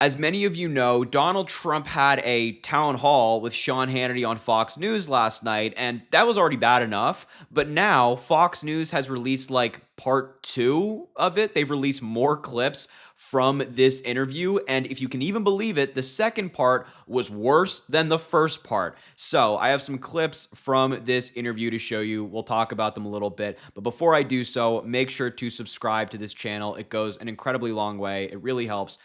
As many of you know, Donald Trump had a town hall with Sean Hannity on Fox News last night, and that was already bad enough. But now Fox News has released like part two of it. They've released more clips from this interview, and if you can even believe it, the second part was worse than the first part. So I have some clips from this interview to show you. We'll talk about them a little bit, but before I do so, make sure to subscribe to this channel. It goes an incredibly long way. It really helps.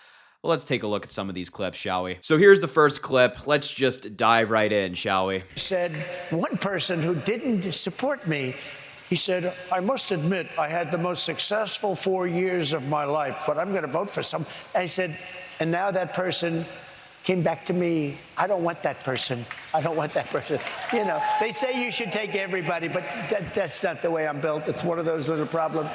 Well, let's take a look at some of these clips, shall we? So here's the first clip. Let's just dive right in, shall we? Said one person who didn't support me, he said, I must admit I had the most successful 4 years of my life, but I'm going to vote for some. I said, and now that person came back to me. I don't want that person. I don't want that person. You know, they say you should take everybody, but that's not the way I'm built. It's one of those little problems.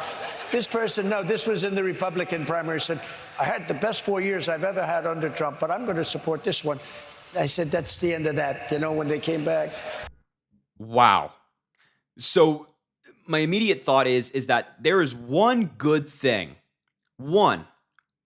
This person, no, this was in the Republican primary, said, I had the best 4 years I've ever had under Trump, but I'm going to support this one. I said, that's the end of that, you know, when they came back. Wow. So my immediate thought is that there is one good thing, one,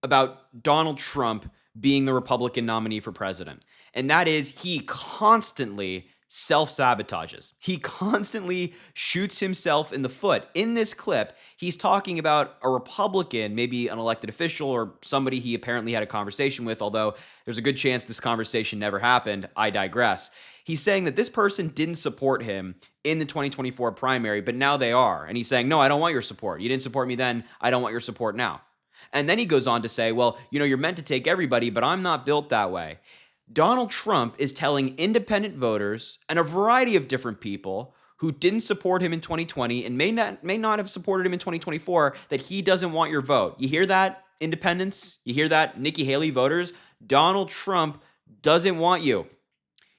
about Donald Trump being the Republican nominee for president, and that is he constantly self-sabotages. He constantly shoots himself in the foot. In this clip, he's talking about a Republican, maybe an elected official or somebody he apparently had a conversation with, although there's a good chance this conversation never happened. I digress. He's saying that this person didn't support him in the 2024 primary, but now they are. And he's saying, no, I don't want your support. You didn't support me then. I don't want your support now. And then he goes on to say, well, you know, you're meant to take everybody, but I'm not built that way. Donald Trump is telling independent voters and a variety of different people who didn't support him in 2020 and may not have supported him in 2024 that he doesn't want your vote. You hear that, independents? You hear that, Nikki Haley voters? Donald Trump doesn't want you.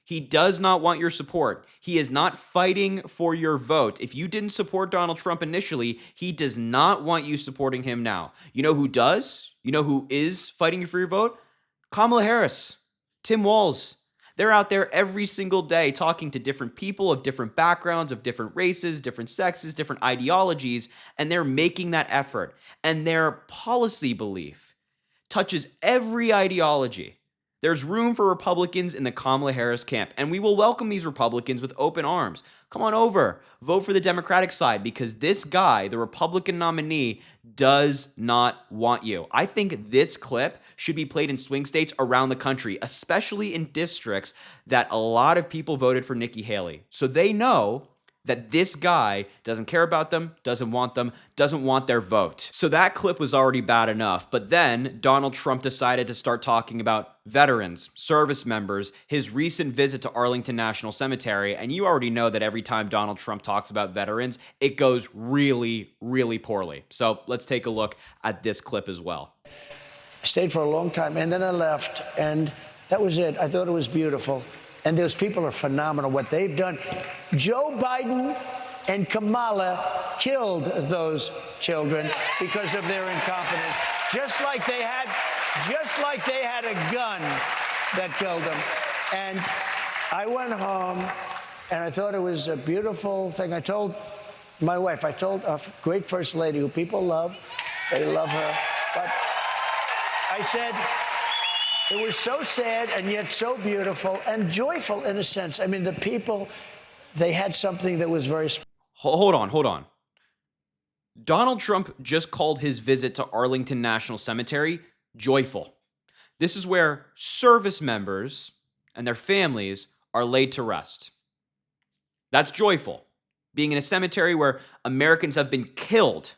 He does not want your support. He is not fighting for your vote. If you didn't support Donald Trump initially, he does not want you supporting him now. You know who does? You know who is fighting for your vote? Kamala Harris, Tim Walz. They're out there every single day talking to different people of different backgrounds, of different races, different sexes, different ideologies, and they're making that effort. And their policy belief touches every ideology. There's room for Republicans in the Kamala Harris camp, and we will welcome these Republicans with open arms. Come on over, vote for the Democratic side, because this guy, the Republican nominee, does not want you. I think this clip should be played in swing states around the country, especially in districts that a lot of people voted for Nikki Haley. So they know that this guy doesn't care about them, doesn't want their vote. So that clip was already bad enough, but then Donald Trump decided to start talking about veterans, service members, his recent visit to Arlington National Cemetery, and you already know that every time Donald Trump talks about veterans, it goes really, really poorly. So let's take a look at this clip as well. I stayed for a long time, and then I left, and that was it. I thought it was beautiful. And those people are phenomenal, what they've done. Joe Biden and Kamala killed those children because of their incompetence, just like they had a gun that killed them. And I went home, and I thought it was a beautiful thing. I told my wife, I told our great First Lady, who people love, they love her, but I said, it was so sad and yet so beautiful and joyful in a sense. I mean, the people, they had something that was very special. Hold on. Donald Trump just called his visit to Arlington National Cemetery joyful. This is where service members and their families are laid to rest. That's joyful. Being in a cemetery where Americans have been killed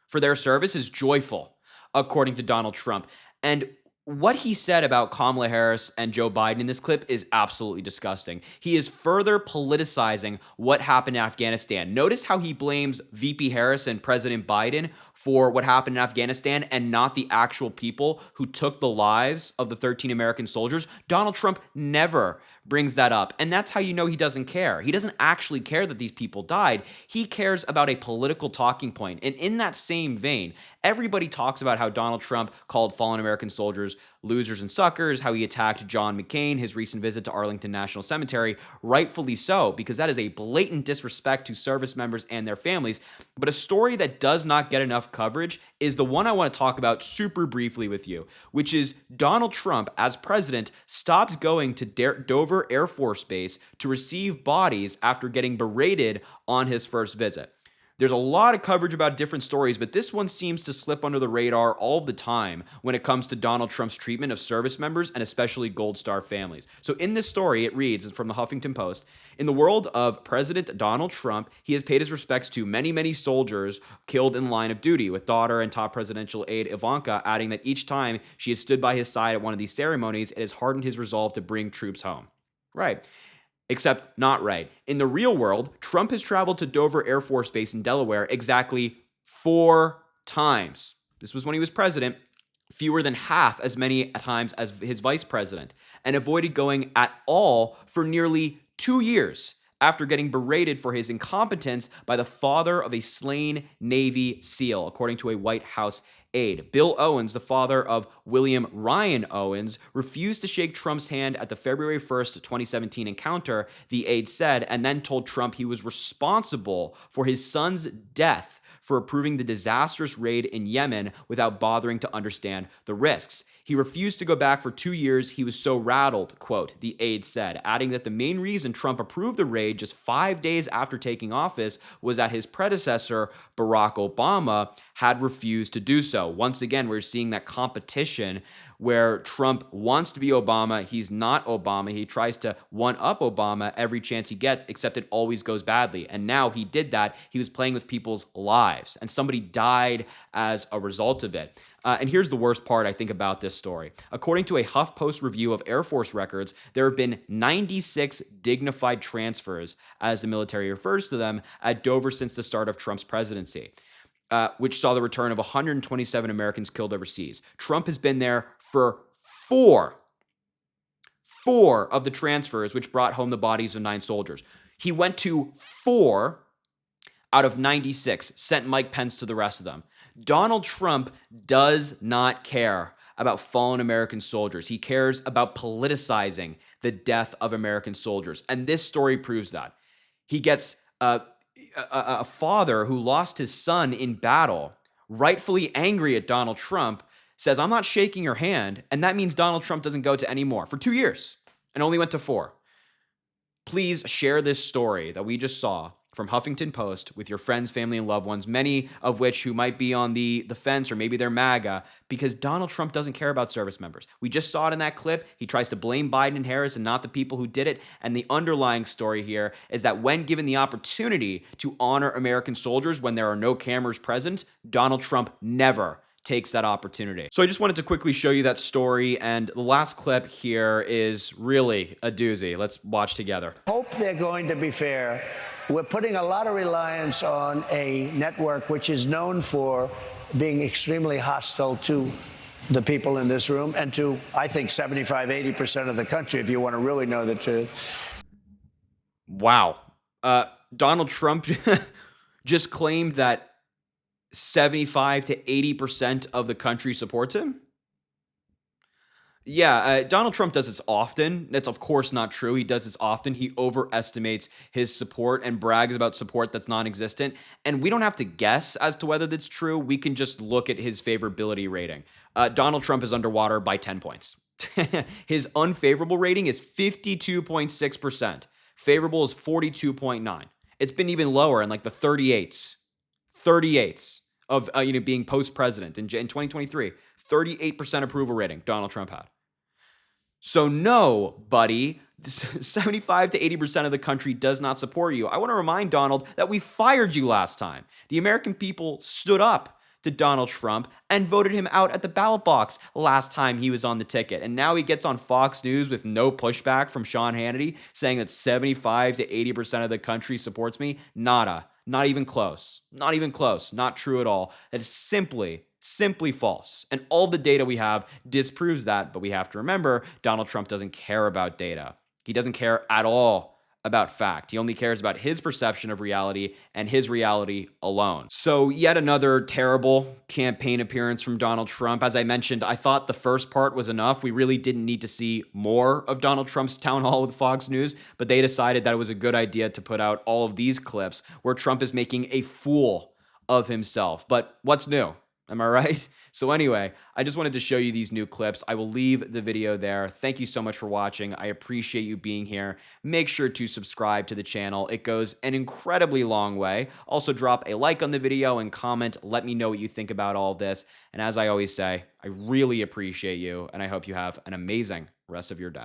for their service is joyful, according to Donald Trump. And what he said about Kamala Harris and Joe Biden in this clip is absolutely disgusting. He is further politicizing what happened in Afghanistan. Notice how he blames VP Harris and President Biden for what happened in Afghanistan and not the actual people who took the lives of the 13 American soldiers. Donald Trump never brings that up. And that's how you know he doesn't care. He doesn't actually care that these people died. He cares about a political talking point. And in that same vein, Everybody talks about how Donald Trump called fallen American soldiers losers and suckers, how he attacked John McCain, his recent visit to Arlington National Cemetery, rightfully so, because that is a blatant disrespect to service members and their families. But a story that does not get enough coverage is the one I want to talk about super briefly with you, which is Donald Trump, as president, stopped going to Dover Air Force Base to receive bodies after getting berated on his first visit. There's a lot of coverage about different stories, but this one seems to slip under the radar all the time when it comes to Donald Trump's treatment of service members and especially Gold Star families. So in this story, it reads, from the Huffington Post, in the world of President Donald Trump, he has paid his respects to many, many soldiers killed in line of duty, with daughter and top presidential aide Ivanka adding that each time she has stood by his side at one of these ceremonies, it has hardened his resolve to bring troops home. Right. Except not right. In the real world, Trump has traveled to Dover Air Force Base in Delaware exactly 4 times. This was when he was president, fewer than half as many times as his vice president, and avoided going at all for nearly 2 years after getting berated for his incompetence by the father of a slain Navy SEAL, according to a White House aide. Bill Owens, the father of William Ryan Owens, refused to shake Trump's hand at the February 1st, 2017 encounter, the aide said, and then told Trump he was responsible for his son's death for approving the disastrous raid in Yemen without bothering to understand the risks. He refused to go back for 2 years. He was so rattled, quote, the aide said, adding that the main reason Trump approved the raid just 5 days after taking office was that his predecessor, Barack Obama, had refused to do so. Once again, we're seeing that competition where Trump wants to be Obama. He's not Obama. He tries to one-up Obama every chance he gets, except it always goes badly. And now he did that. He was playing with people's lives, and somebody died as a result of it. And here's the worst part, I think, about this story. According to a HuffPost review of Air Force records, there have been 96 dignified transfers, as the military refers to them, at Dover since the start of Trump's presidency, which saw the return of 127 Americans killed overseas. Trump has been there for four of the transfers, which brought home the bodies of 9 soldiers. He went to 4 out of 96, sent Mike Pence to the rest of them. Donald Trump does not care about fallen American soldiers. He cares about politicizing the death of American soldiers. And this story proves that. He gets a father who lost his son in battle, rightfully angry at Donald Trump, says, I'm not shaking your hand. And that means Donald Trump doesn't go to any more for 2 years and only went to 4. Please share this story that we just saw from Huffington Post with your friends, family, and loved ones, many of which who might be on the fence or maybe they're MAGA, because Donald Trump doesn't care about service members. We just saw it in that clip. He tries to blame Biden and Harris and not the people who did it. And the underlying story here is that when given the opportunity to honor American soldiers when there are no cameras present, Donald Trump never takes that opportunity. So I just wanted to quickly show you that story, and the last clip here is really a doozy. Let's watch together. Hope they're going to be fair. We're putting a lot of reliance on a network which is known for being extremely hostile to the people in this room and to, I think, 75, 80% of the country, if you want to really know the truth. Wow. Donald Trump just claimed that 75 to 80% of the country supports him? Yeah, Donald Trump does this often. That's of course not true. He does this often. He overestimates his support and brags about support that's non-existent. And we don't have to guess as to whether that's true. We can just look at his favorability rating. Donald Trump is underwater by 10 points. His unfavorable rating is 52.6%. Favorable is 42.9. It's been even lower in like the 38s. 38s of being post-president in 2023. 38% approval rating Donald Trump had. So no, buddy, 75 to 80% of the country does not support you. I want to remind Donald that we fired you last time. The American people stood up to Donald Trump and voted him out at the ballot box last time he was on the ticket. And now he gets on Fox News with no pushback from Sean Hannity saying that 75 to 80% of the country supports me. Nada. Not even close. Not even close. Not true at all. That is simply false. And all the data we have disproves that, but we have to remember Donald Trump doesn't care about data. He doesn't care at all about fact. He only cares about his perception of reality and his reality alone. So, yet another terrible campaign appearance from Donald Trump. As I mentioned, I thought the first part was enough. We really didn't need to see more of Donald Trump's town hall with Fox News, but they decided that it was a good idea to put out all of these clips where Trump is making a fool of himself. But what's new? Am I right? So anyway, I just wanted to show you these new clips. I will leave the video there. Thank you so much for watching. I appreciate you being here. Make sure to subscribe to the channel. It goes an incredibly long way. Also drop a like on the video and comment. Let me know what you think about all of this. And as I always say, I really appreciate you, and I hope you have an amazing rest of your day.